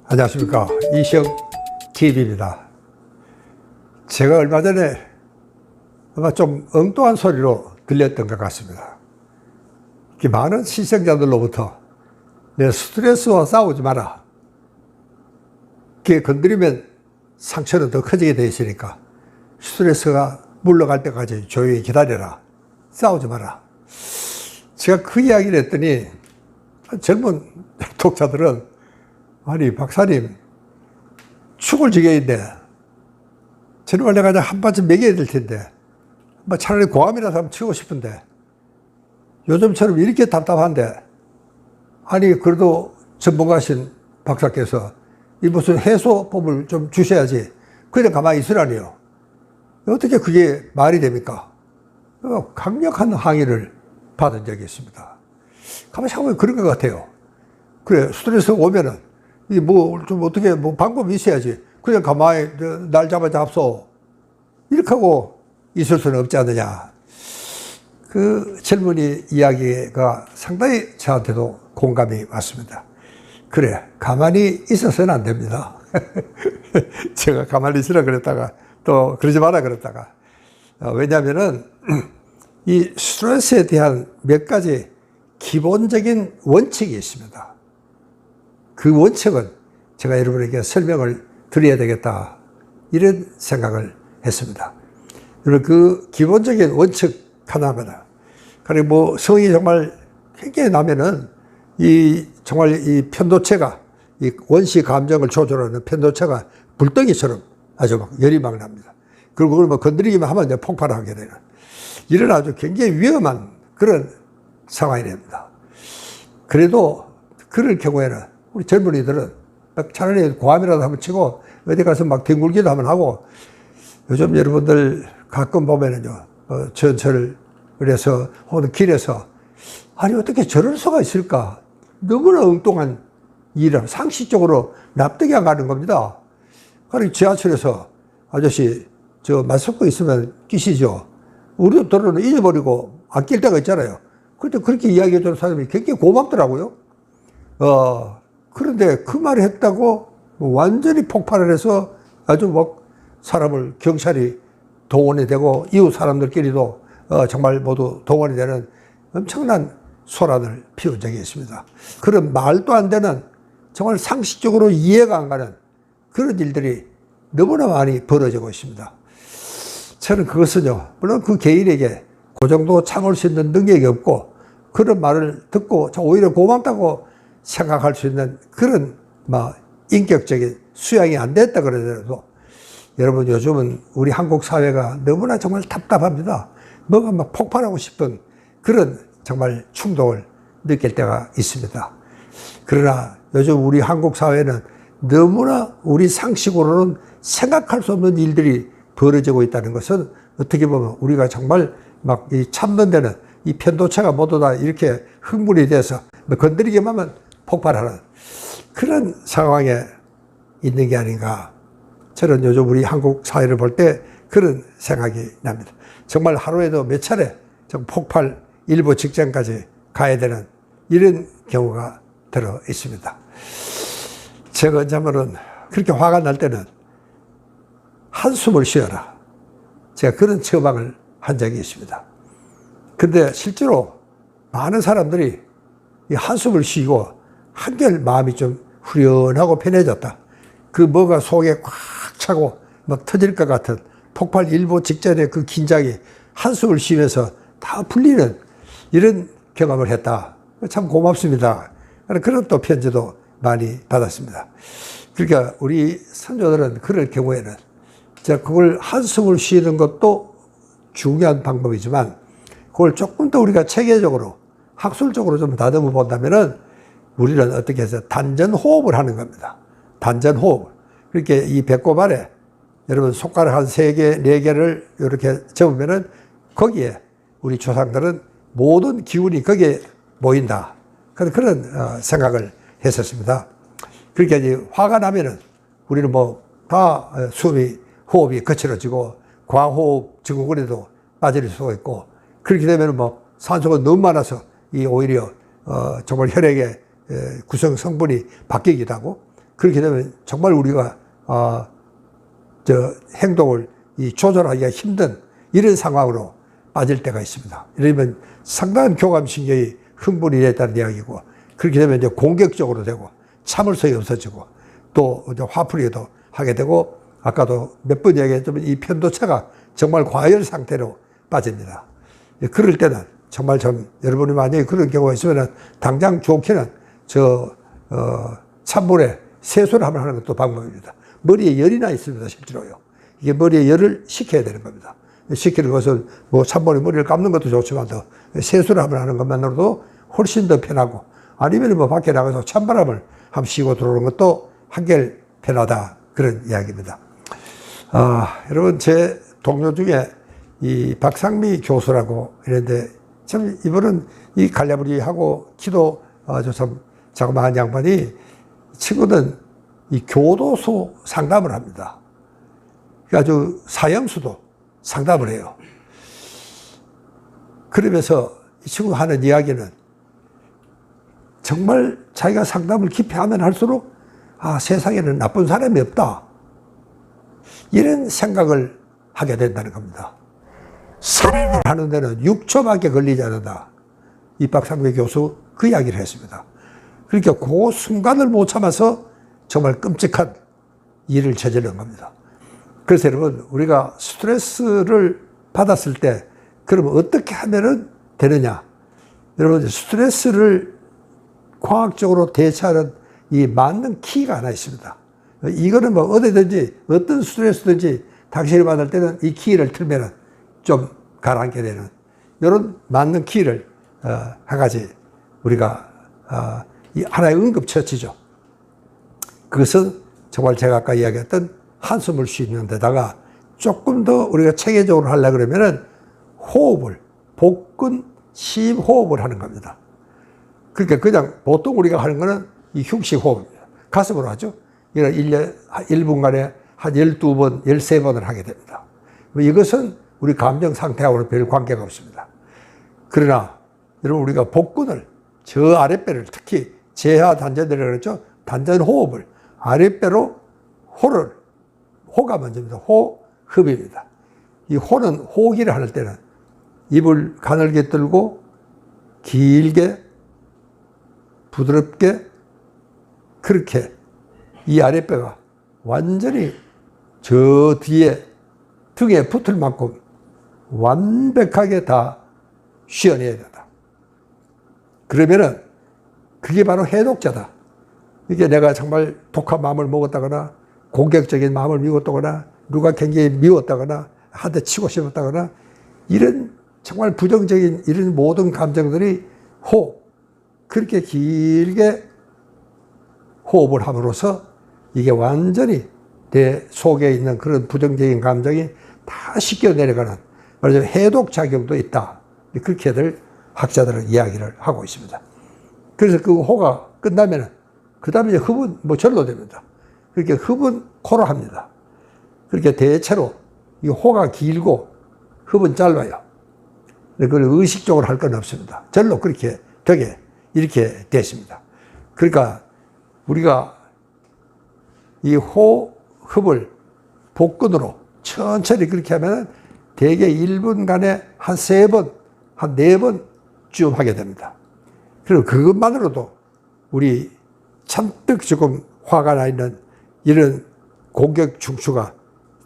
안녕하십니까, 이시영TV입니다. 제가 얼마 전에 아마 좀 엉뚱한 소리로 들렸던 것 같습니다. 많은 시청자들로부터 내 스트레스와 싸우지 마라, 그게 건드리면 상처는 더 커지게 돼 있으니까 스트레스가 물러갈 때까지 조용히 기다려라, 싸우지 마라. 제가 그 이야기를 했더니 젊은 독자들은 아니 박사님, 죽을 지경인데 저는 원래 가장 한 번쯤 먹여야 될 텐데 차라리 고함이라도 한번 치고 싶은데 요즘처럼 이렇게 답답한데, 아니 그래도 전문가신 박사께서 이 무슨 해소법을 좀 주셔야지 그냥 가만히 있으라니요. 어떻게 그게 말이 됩니까? 강력한 항의를 받은 적이 있습니다. 가만히 생각하면 그런 것 같아요. 그래, 스트레스 오면은 이 뭐 좀 어떻게 뭐 방법이 있어야지 그냥 가만히 날 잡소 이렇게 하고 있을 수는 없지 않느냐. 그 젊은이 이야기가 상당히 저한테도 공감이 왔습니다. 그래, 가만히 있어서는 안 됩니다. 제가 가만히 있으라 그랬다가 또 그러지 마라 그랬다가, 왜냐하면은 이 스트레스에 대한 몇 가지 기본적인 원칙이 있습니다. 그 원칙은 제가 여러분에게 설명을 드려야 되겠다, 이런 생각을 했습니다. 그리고 그 기본적인 원칙 하나거나, 그리고 뭐 성이 정말 굉장히 나면은 정말 이 편도체가, 이 원시 감정을 조절하는 편도체가 불덩이처럼 아주 막 열이 막 납니다. 그리고 그걸 뭐 건드리기만 하면 이제 폭발하게 되는 이런 아주 굉장히 위험한 그런 상황이 됩니다. 그래도 그럴 경우에는 우리 젊은이들은 차라리 고함이라도 한번 치고 어디 가서 막 뒹굴기도 한번 하고, 요즘 여러분들 가끔 보면은요, 전철을 해서 혹은 길에서 아니 어떻게 저럴 수가 있을까, 너무나 엉뚱한 일을 상식적으로 납득이 안 가는 겁니다. 그리고 지하철에서 아저씨 저 마스크 있으면 끼시죠. 우리도 도로는 잊어버리고 안 낄 때가 있잖아요. 그때 그렇게 이야기해 주는 사람이 굉장히 고맙더라고요. 그런데 그 말을 했다고 완전히 폭발을 해서 아주 뭐 사람을, 경찰이 동원이 되고 이웃 사람들끼리도 정말 모두 동원이 되는 엄청난 소란을 피운 적이 있습니다. 그런 말도 안 되는, 정말 상식적으로 이해가 안 가는 그런 일들이 너무나 많이 벌어지고 있습니다. 저는 그것은요, 물론 그 개인에게 그 정도 참을 수 있는 능력이 없고 그런 말을 듣고 오히려 고맙다고 생각할 수 있는 그런 인격적인 수양이 안 됐다 그러더라도, 여러분 요즘은 우리 한국 사회가 너무나 정말 답답합니다. 뭐가 막 폭발하고 싶은 그런 정말 충동을 느낄 때가 있습니다. 그러나 요즘 우리 한국 사회는 너무나 우리 상식으로는 생각할 수 없는 일들이 벌어지고 있다는 것은, 어떻게 보면 우리가 정말 막 이 참는 데는 이 편도체가 모두 다 이렇게 흥분이 돼서 건드리기만 하면 폭발하는 그런 상황에 있는 게 아닌가. 저는 요즘 우리 한국 사회를 볼 때 그런 생각이 납니다. 정말 하루에도 몇 차례 폭발 일보 직전까지 가야 되는 이런 경우가 들어 있습니다. 제가 언제면은 그렇게 화가 날 때는 한숨을 쉬어라, 제가 그런 처방을 한 적이 있습니다. 근데 실제로 많은 사람들이 이 한숨을 쉬고 한결 마음이 좀 후련하고 편해졌다, 그 뭐가 속에 꽉 차고 막 터질 것 같은 폭발 일보 직전의 그 긴장이 한숨을 쉬면서 다 풀리는 이런 경험을 했다, 참 고맙습니다. 그런 또 편지도 많이 받았습니다. 그러니까 우리 선조들은 그럴 경우에는 그걸 한숨을 쉬는 것도 중요한 방법이지만, 그걸 조금 더 우리가 체계적으로 학술적으로 좀 다듬어 본다면은 우리는 어떻게 해서 단전호흡을 하는 겁니다. 단전호흡. 그렇게 이 배꼽 아래 여러분 손가락 한 3개, 4개를 이렇게 접으면은 거기에 우리 조상들은 모든 기운이 거기에 모인다, 그런 생각을 했었습니다. 그러니까 이제 화가 나면은 우리는 뭐 다 호흡이 거칠어지고 과호흡 증후군에도 빠질 수가 있고, 그렇게 되면 뭐 산소가 너무 많아서 이 오히려 정말 혈액의 구성 성분이 바뀌기도 하고, 그렇게 되면 정말 우리가 행동을 조절하기가 힘든 이런 상황으로 빠질 때가 있습니다. 이러면 상당한 교감신경이 흥분이 됐다는 이야기고, 그렇게 되면 이제 공격적으로 되고 참을성이 없어지고 또 이제 화풀이도 하게 되고, 아까도 몇 번 이야기했지만 이 편도체가 정말 과열 상태로 빠집니다. 그럴 때는 정말 여러분이 만약에 그런 경우가 있으면 당장 좋게는 찬물에 세수를 한번 하는 것도 방법입니다. 머리에 열이 나 있습니다, 실제로요. 이게 머리에 열을 식혀야 되는 겁니다. 식히는 것은 뭐 찬물에 머리를 감는 것도 좋지만 더 세수를 한번 하는 것만으로도 훨씬 더 편하고, 아니면 뭐 밖에 나가서 찬바람을 한번 쉬고 들어오는 것도 한결 편하다, 그런 이야기입니다. 여러분, 제 동료 중에 이 박상미 교수라고 이랬는데, 참 이분은 이 갈라부리하고 키도 참 자그마한 양반이, 친구는 이 교도소 상담을 합니다. 아주 사형수도 상담을 해요. 그러면서 이 친구가 하는 이야기는 정말 자기가 상담을 깊이 하면 할수록 세상에는 나쁜 사람이 없다, 이런 생각을 하게 된다는 겁니다. 살인을 하는 데는 6초밖에 걸리지 않는다. 이 박상미 교수 그 이야기를 했습니다. 그러니까 그 순간을 못 참아서 정말 끔찍한 일을 저지른 겁니다. 그래서 여러분, 우리가 스트레스를 받았을 때 그러면 어떻게 하면 되느냐. 여러분, 스트레스를 과학적으로 대처하는 이 맞는 키가 하나 있습니다. 이거는 뭐 어디든지 어떤 스트레스든지 당신이 받을 때는 이 키를 틀면은 좀 가라앉게 되는 이런 맞는 키를 한 가지 우리가 이 하나의 응급처치죠. 그것은 정말 제가 아까 이야기했던 한숨을 쉬는 데다가 조금 더 우리가 체계적으로 하려고 그러면은 호흡을, 복근 심호흡을 하는 겁니다. 그러니까 그냥 보통 우리가 하는 거는 이 휴식 호흡입니다. 가슴으로 하죠. 이걸 1분간에 한 12번, 13번을 하게 됩니다. 이것은 우리 감정 상태하고는 별 관계가 없습니다. 그러나 여러분, 우리가 복근을, 저 아랫배를, 특히 제하 단전이라고 그랬죠. 단전 호흡을 아랫배로 호가 먼저입니다. 호흡입니다. 이 호는 호기를 할 때는 입을 가늘게 들고 길게 부드럽게, 그렇게 이 아랫배가 완전히 저 뒤에 등에 붙을 만큼 완벽하게 다 쉬어내야 된다. 그러면은 그게 바로 해독자다. 이게 내가 정말 독한 마음을 먹었다거나 공격적인 마음을 먹었다거나 누가 굉장히 미웠다거나 한 대 치고 싶었다거나 이런 정말 부정적인 이런 모든 감정들이 그렇게 길게 호흡을 함으로써 이게 완전히 내 속에 있는 그런 부정적인 감정이 다 씻겨 내려가는, 말하자면 해독 작용도 있다. 그렇게들 학자들은 이야기를 하고 있습니다. 그래서 그 호가 끝나면은 그 다음에 이제 흡은 뭐 절로 됩니다. 그렇게 흡은 코로 합니다. 그렇게 대체로 이 호가 길고 흡은 짧아요. 그걸 의식적으로 할 건 없습니다. 절로 그렇게 되게 이렇게 됐습니다. 그러니까 우리가 이 흡을 복근으로 천천히 그렇게 하면 대개 1분간에 한 3번, 한 4번쯤 하게 됩니다. 그리고 그것만으로도 우리 잔뜩 조금 화가 나 있는 이런 공격 중추가,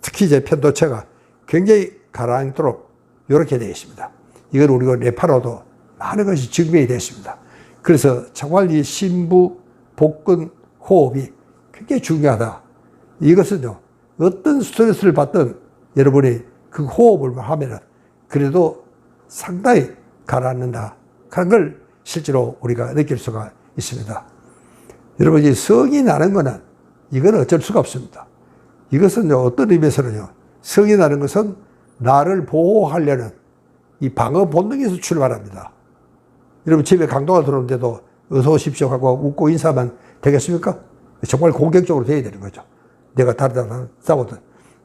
특히 제 편도체가 굉장히 가라앉도록 이렇게 되어 있습니다. 이건 우리가 뇌파로도 많은 것이 증명이 됐습니다. 그래서 정말 이 심부, 복근, 호흡이 굉장히 중요하다. 이것은요, 어떤 스트레스를 받든 여러분이 그 호흡을 하면은 그래도 상당히 가라앉는다 하는 걸 실제로 우리가 느낄 수가 있습니다. 여러분, 이 성이 나는 거는 이건 어쩔 수가 없습니다. 이것은 어떤 의미에서는요, 성이 나는 것은 나를 보호하려는 이 방어 본능에서 출발합니다. 여러분, 집에 강도가 들어오는데도 어서 오십시오 하고 웃고 인사하면 되겠습니까? 정말 공격적으로 돼야 되는 거죠. 내가 다른 사람 싸우든.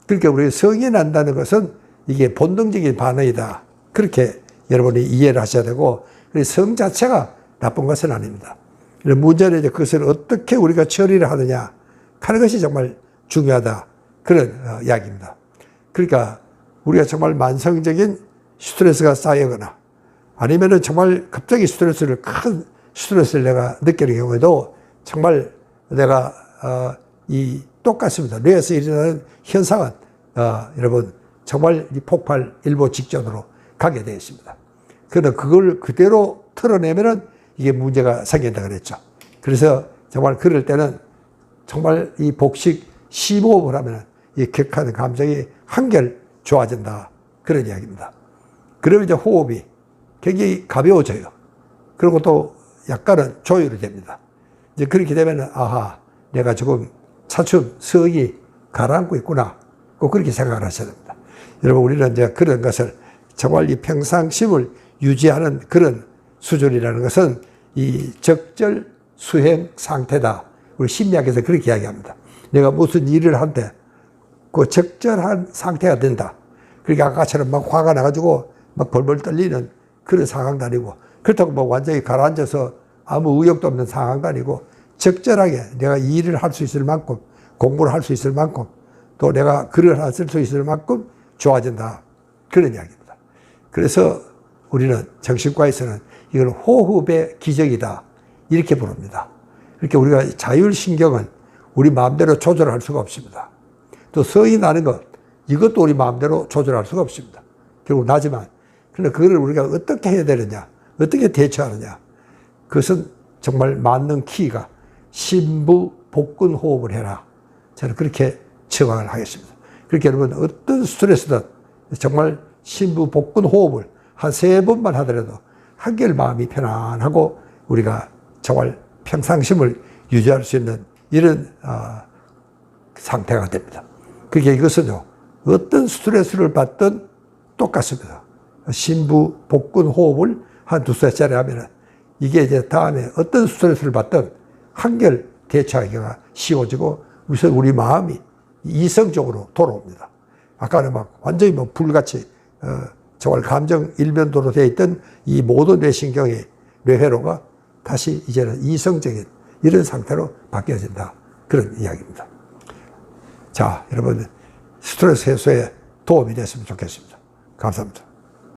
그러니까 우리 성이 난다는 것은 이게 본능적인 반응이다. 그렇게 여러분이 이해를 하셔야 되고, 성 자체가 나쁜 것은 아닙니다. 문제는 이제 그것을 어떻게 우리가 처리를 하느냐 하는 것이 정말 중요하다. 그런 이야기입니다. 그러니까 우리가 정말 만성적인 스트레스가 쌓이거나 아니면은 정말 갑자기 큰 스트레스를 내가 느끼는 경우에도 정말 내가 이 똑같습니다. 뇌에서 일어나는 현상은 여러분 정말 이 폭발 일보 직전으로 가게 되어 있습니다. 그러나 그걸 그대로 털어내면은 이게 문제가 생긴다 그랬죠. 그래서 정말 그럴 때는 정말 이 복식 심호흡을 하면 이 격한 감정이 한결 좋아진다. 그런 이야기입니다. 그러면 이제 호흡이 굉장히 가벼워져요. 그리고 또 약간은 조율이 됩니다. 이제 그렇게 되면 아하, 내가 지금 차츰 성이 가라앉고 있구나. 꼭 그렇게 생각을 하셔야 됩니다. 여러분, 우리는 이제 그런 것을 정말 이 평상심을 유지하는 그런 수준이라는 것은 이 적절 수행 상태다. 우리 심리학에서 그렇게 이야기합니다. 내가 무슨 일을 한데 그 적절한 상태가 된다. 그러니까 아까처럼 막 화가 나가지고 막 벌벌 떨리는 그런 상황도 아니고 그렇다고 뭐 완전히 가라앉아서 아무 의욕도 없는 상황도 아니고 적절하게 내가 이 일을 할 수 있을 만큼 공부를 할 수 있을 만큼 또 내가 글을 쓸 수 있을 만큼 좋아진다. 그런 이야기입니다. 그래서 우리는 정신과에서는 이걸 호흡의 기적이다. 이렇게 부릅니다. 이렇게 우리가 자율신경은 우리 마음대로 조절할 수가 없습니다. 또 성이 나는 것, 이것도 우리 마음대로 조절할 수가 없습니다. 결국 나지만, 그러나 그거를 우리가 어떻게 해야 되느냐, 어떻게 대처하느냐, 그것은 정말 맞는 키가 심부 복근 호흡을 해라. 저는 그렇게 처방을 하겠습니다. 그렇게 여러분 어떤 스트레스든 정말 심부 복근 호흡을 한 3번만 하더라도 한결 마음이 편안하고 우리가 정말 평상심을 유지할 수 있는 이런 상태가 됩니다. 그게 이것은요, 어떤 스트레스를 받든 똑같습니다. 심부 복근 호흡을 한 2-3차례 하면은 이게 이제 다음에 어떤 스트레스를 받든 한결 대처하기가 쉬워지고 우선 우리 마음이 이성적으로 돌아옵니다. 아까는 막 완전히 뭐 불같이 정말 감정 일면도로 되어 있던 이 모든 뇌신경의 뇌회로가 다시 이제는 이성적인 이런 상태로 바뀌어진다. 그런 이야기입니다. 자, 여러분 스트레스 해소에 도움이 됐으면 좋겠습니다. 감사합니다.